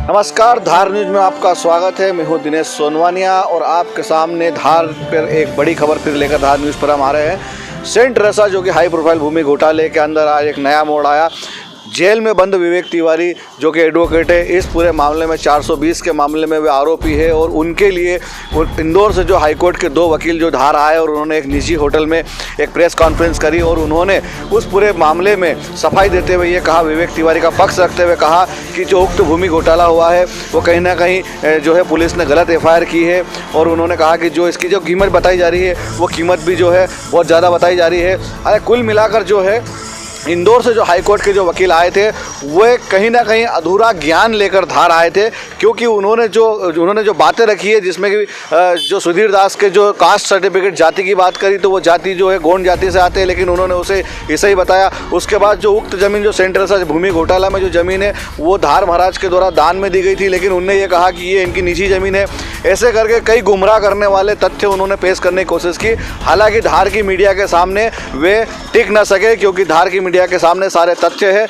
नमस्कार, धार न्यूज में आपका स्वागत है। मैं हूं दिनेश सोनवानिया और आपके सामने धार पर एक बड़ी खबर फिर लेकर धार न्यूज़ पर हम आ रहे हैं। सेंट टेरेसा जो कि हाई प्रोफाइल भूमि घोटाले के अंदर आज एक नया मोड़ आया। जेल में बंद विवेक तिवारी जो कि एडवोकेट है, इस पूरे मामले में 420 के मामले में वे आरोपी है और उनके लिए इंदौर से जो हाईकोर्ट के 2 वकील जो धार आए और उन्होंने एक निजी होटल में एक प्रेस कॉन्फ्रेंस करी और उन्होंने उस पूरे मामले में सफाई देते हुए ये कहा, विवेक तिवारी का पक्ष रखते हुए कहा कि जो उक्त भूमि घोटाला हुआ है वो कहीं ना कहीं जो है पुलिस ने गलत FIR की है। और उन्होंने कहा कि जो इसकी जो कीमत बताई जा रही है वो कीमत भी जो है बहुत ज़्यादा बताई जा रही है। अरे कुल मिलाकर जो है इंदौर से जो हाईकोर्ट के जो वकील आए थे वे कहीं ना कहीं अधूरा ज्ञान लेकर धार आए थे, क्योंकि उन्होंने जो बातें रखी है जिसमें कि जो सुधीर दास के जो कास्ट सर्टिफिकेट जाति की बात करी तो वो जाति जो है गौंड जाति से आते हैं, लेकिन उन्होंने उसे ऐसा ही बताया। उसके बाद जो उक्त ज़मीन जो सेंट टेरेसा भूमि घोटाला में जो ज़मीन है वो धार महाराज के द्वारा दान में दी गई थी, लेकिन उनने ये कहा कि ये इनकी निजी ज़मीन है। ऐसे करके कई गुमराह करने वाले तथ्य उन्होंने पेश करने की कोशिश की। हालांकि धार की मीडिया के सामने वे टिक न सके, क्योंकि धार की मीडिया के सामने सारे तथ्य है।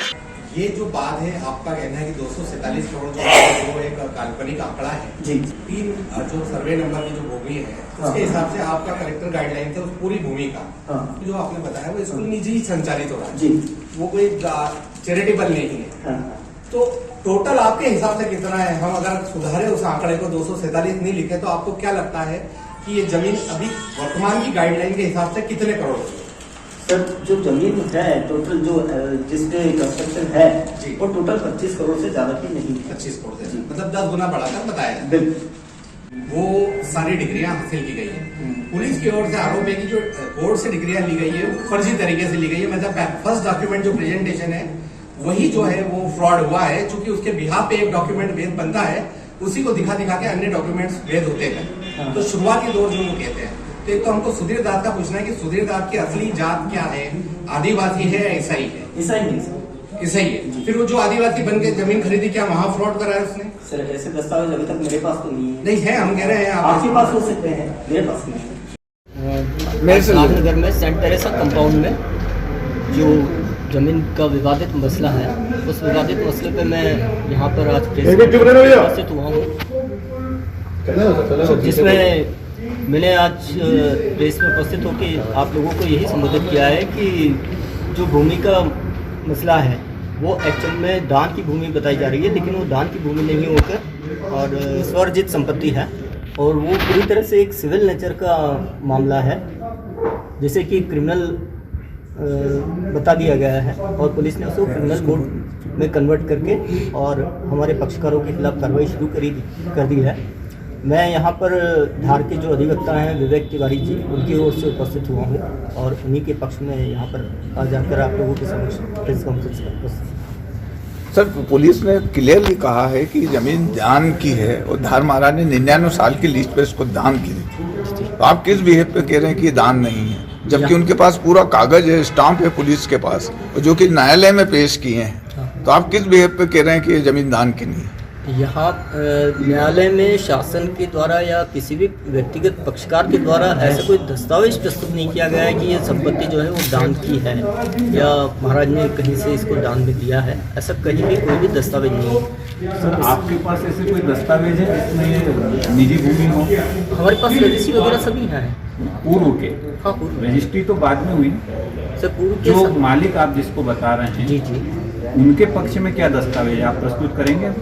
ये जो बात है, आपका कहना है कि 247 करोड़ जो एक काल्पनिक आंकड़ा है जी, 3 जो सर्वे नंबर की जो भूमि है उसके हिसाब से आपका कलेक्टर गाइडलाइन है उस पूरी भूमि का जो आपने बताया वो स्कूल निजी संचालित हो रहा है जी, वो कोई चैरिटेबल नहीं है। तो टोटल आपके हिसाब से कितना है? हम अगर सुधारे उस आंकड़े को 247 नहीं लिखे तो आपको क्या लगता है कि ये जमीन अभी वर्तमान की गाइडलाइन के हिसाब से कितने करोड़ है? सर, जो जमीन है टोटल जो जिसपे कंस्ट्रक्शन है वो टोटल 25 करोड़ से ज्यादा की नहीं है। 25 करोड़ से मतलब 10 गुना बढ़ाकर बताया। बिल्कुल। वो सारी डिग्रियां हासिल की गई है। पुलिस की ओर से आरोप है कि जो कोर्ट से डिग्रियां ली गई है वो फर्जी तरीके से ली गई है। मतलब फर्स्ट डॉक्यूमेंट जो प्रेजेंटेशन है वही जो है वो फ्रॉड हुआ है, चूंकि उसके बिहाफ पे एक डॉक्यूमेंट वैध बनता है, उसी को दिखा के अन्य डॉक्यूमेंट्स वैध होते हैं। तो शुरुआती दौर जो वो कहते हैं। तो एक तो हमको सुधीर दास का पूछना है कि सुधीर दास की असली जात क्या है? आदिवासी है या ईसाई है? ईसाई नहीं सर, ईसाई है। फिर वो जो आदिवासी बन के जमीन खरीदी, क्या वहां फ्रॉड करा है उसने? सर ऐसे दस्तावेज अभी तक मेरे पास तो नहीं है। नहीं है, हम कह रहे हैं आपके पास हो सकते हैं, मेरे पास नहीं है। मेरे घर में सेंट टेरेसा कंपाउंड में जो जमीन का विवादित मसला है, उस विवादित मसले पे मैं यहाँ पर आज उपस्थित हुआ हूँ, जिसमें मैंने आज प्रेस में उपस्थित होकर आप लोगों को यही संबोधित किया है कि जो भूमि का मसला है वो एक्चुअल में दान की भूमि बताई जा रही है, लेकिन वो दान की भूमि नहीं होकर और स्वरजित संपत्ति है और वो पूरी तरह से एक सिविल नेचर का मामला है, जैसे कि क्रिमिनल बता दिया गया है और पुलिस ने उसको क्रिमिनल कोर्ट में कन्वर्ट करके और हमारे पक्षकारों के खिलाफ कार्रवाई शुरू कर दी है। मैं यहाँ पर धार के जो अधिवक्ता हैं विवेक तिवारी जी, उनकी ओर से उपस्थित हुआ हूँ और उन्हीं के पक्ष में यहाँ पर आ जाकर आप लोगों के समक्ष प्रेस कॉन्फ्रेंस में उपस्थित। सर, पुलिस ने क्लियरली कहा है कि जमीन दान की है और धार महाराज ने 99 साल की लीज पे इसको दान की थी। तो आप किस बिहेव पे कह रहे हैं कि ये दान नहीं है, जबकि उनके पास पूरा कागज है, स्टाम्प है पुलिस के पास, जो कि न्यायालय में पेश किए हैं। तो आप किस बिहेव पे कह रहे हैं कि ये जमीन दान की नहीं है? यहाँ न्यायालय में शासन के द्वारा या किसी भी व्यक्तिगत पक्षकार के द्वारा ऐसा कोई दस्तावेज प्रस्तुत नहीं किया गया है कि ये संपत्ति जो है वो दान की है या महाराज ने कहीं से इसको दान में दिया है, ऐसा कहीं भी कोई भी दस्तावेज नहीं है। सर, आपके पास ऐसे कोई दस्तावेज है जिसमें ये निजी भूमि हो? हमारे पास रजिस्ट्री वगैरह सभी हैं। पूर्व के? हाँ, पूर्व। रजिस्ट्री तो बाद में हुई सर, पूर्व के जो मालिक आप जिसको बता रहे हैं जी जी, उनके पक्ष में क्या दस्तावेज आप प्रस्तुत करेंगे?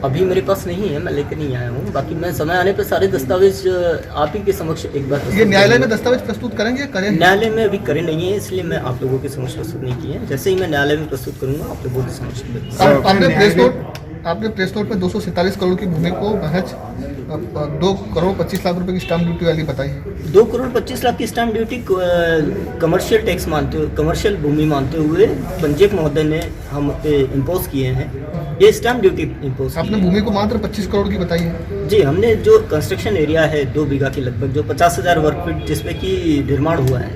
अभी मेरे पास नहीं है, मैं लेकर नहीं आया हूँ। बाकी मैं समय आने पर सारे दस्तावेज आप ही के समक्ष एक बार ये न्यायालय में दस्तावेज प्रस्तुत करेंगे? न्यायालय में अभी करे नहीं है, इसलिए मैं आप लोगों के समक्ष प्रस्तुत नहीं किए हैं। जैसे ही मैं न्यायालय में प्रस्तुत करूँगा आप लोगों के समक्ष। आपने प्रेस नोट में 247 करोड़ की भूमि को महज 2 करोड़ 25 लाख रुपए की स्टाम्प ड्यूटी वाली बताई है। 2 करोड़ 25 लाख की स्टाम्प ड्यूटी कमर्शियल टैक्स मानते हुए, कमर्शियल भूमि मानते हुए पंजीयक महोदय ने हम पे इम्पोज किए हैं। ये स्टाम्प ड्यूटी इम्पोज। आपने भूमि को मात्र 25 करोड़ की बताई है? जी, हमने जो कंस्ट्रक्शन एरिया है 2 बीघा के लगभग, जो 50,000 वर्ग फीट जिसपे कि निर्माण हुआ है,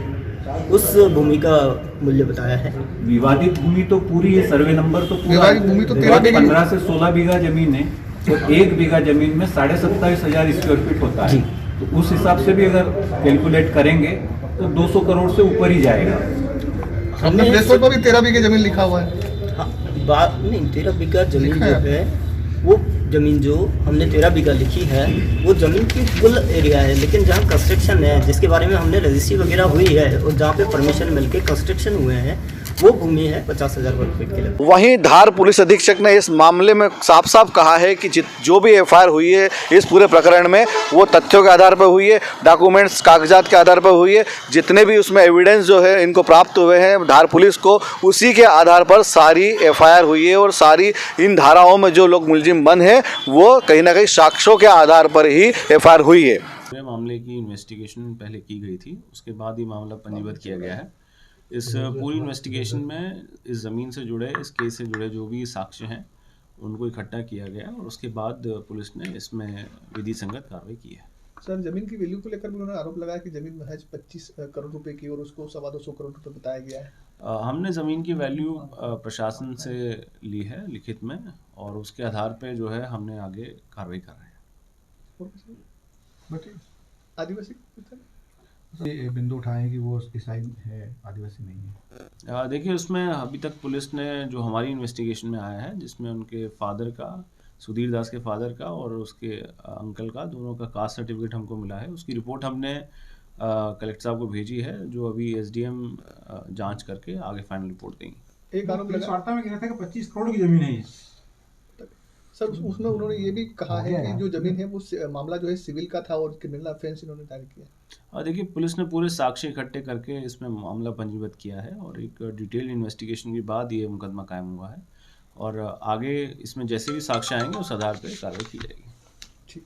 उस भूमि का मूल्य बताया है। विवादित भूमि तो पूरी है, सर्वे नंबर तो पूरा, विवादित भूमि तो 15 से 16 बीघा जमीन है, तो 1 बीघा जमीन में 27,500 स्क्वायर फीट होता है। तो उस हिसाब से भी अगर कैलकुलेट करेंगे तो 200 करोड़ से ऊपर ही जाएगा। हमने प्रेस नोट पर भी 13 बीघे जमीन लिखा हुआ है। हाँ, बात नहीं, 13 बीघा जमीन जो है वो ज़मीन जो हमने 13 बीघा लिखी है वो ज़मीन की कुल एरिया है, लेकिन जहाँ कंस्ट्रक्शन है जिसके बारे में हमने रजिस्ट्री वगैरह हुई है और जहाँ पे परमिशन मिलके कंस्ट्रक्शन हुए हैं वो भूमि है 50,000 वर्ग फीट के लिए। वहीं धार पुलिस अधीक्षक ने इस मामले में साफ साफ कहा है कि जो भी एफआईआर हुई है इस पूरे प्रकरण में वो तथ्यों के आधार पर हुई है, डॉक्यूमेंट्स कागजात के आधार पर हुई है, जितने भी उसमें एविडेंस जो है इनको प्राप्त हुए हैं धार पुलिस को उसी के आधार पर सारी एफआईआर हुई है और सारी इन धाराओं में जो लोग मुलजिम बंद हैं वो कहीं ना कहीं साक्ष्यों के आधार पर ही एफआईआर हुई है। पूरे मामले की इन्वेस्टिगेशन पहले की गई थी, उसके बाद ही मामला पंजीबद्ध किया गया है। इस पूरी इन्वेस्टिगेशन में इस ज़मीन से जुड़े, इस केस से जुड़े जो भी साक्ष्य हैं उनको इकट्ठा किया गया और उसके बाद पुलिस ने इसमें विधि संगत कार्रवाई की है। सर, जमीन की वैल्यू को लेकर भी उन्होंने आरोप लगाया कि जमीन महज 25 करोड़ रुपए की और उसको 225 करोड़ रुपए बताया गया है। हमने ज़मीन की वैल्यू प्रशासन से ली है लिखित में और उसके आधार पे जो है हमने आगे कार्रवाई कर रहे हैं। आदिवासी बिंदु उठाए कि वो ईसाई है, आदिवासी नहीं है। देखिए उसमें अभी तक पुलिस ने जो हमारी इन्वेस्टिगेशन में आया है जिसमें उनके फादर का, सुधीर दास के फादर का और उसके अंकल का, दोनों का कास्ट सर्टिफिकेट हमको मिला है। उसकी रिपोर्ट हमने कलेक्टर साहब को भेजी है जो अभी एसडीएम जांच करके आगे फाइनल रिपोर्ट देंगे। एक आरोप लगा वार्ता में कह रहा था कि 25 करोड़ की जमीन है ये। सर, उसमें उन्होंने ये भी कहा है कि जो जमीन है वो मामला जो है सिविल का था और क्रिमिनल ऑफेंस इन्होंने दायर किया। देखिए पुलिस ने पूरे साक्ष्य इकट्ठे करके इसमें मामला पंजीबद्ध किया है और एक डिटेल इन्वेस्टिगेशन के बाद ये मुकदमा कायम हुआ है और आगे इसमें जैसे भी साक्ष्य आएंगे उस आधार पर कार्रवाई की जाएगी।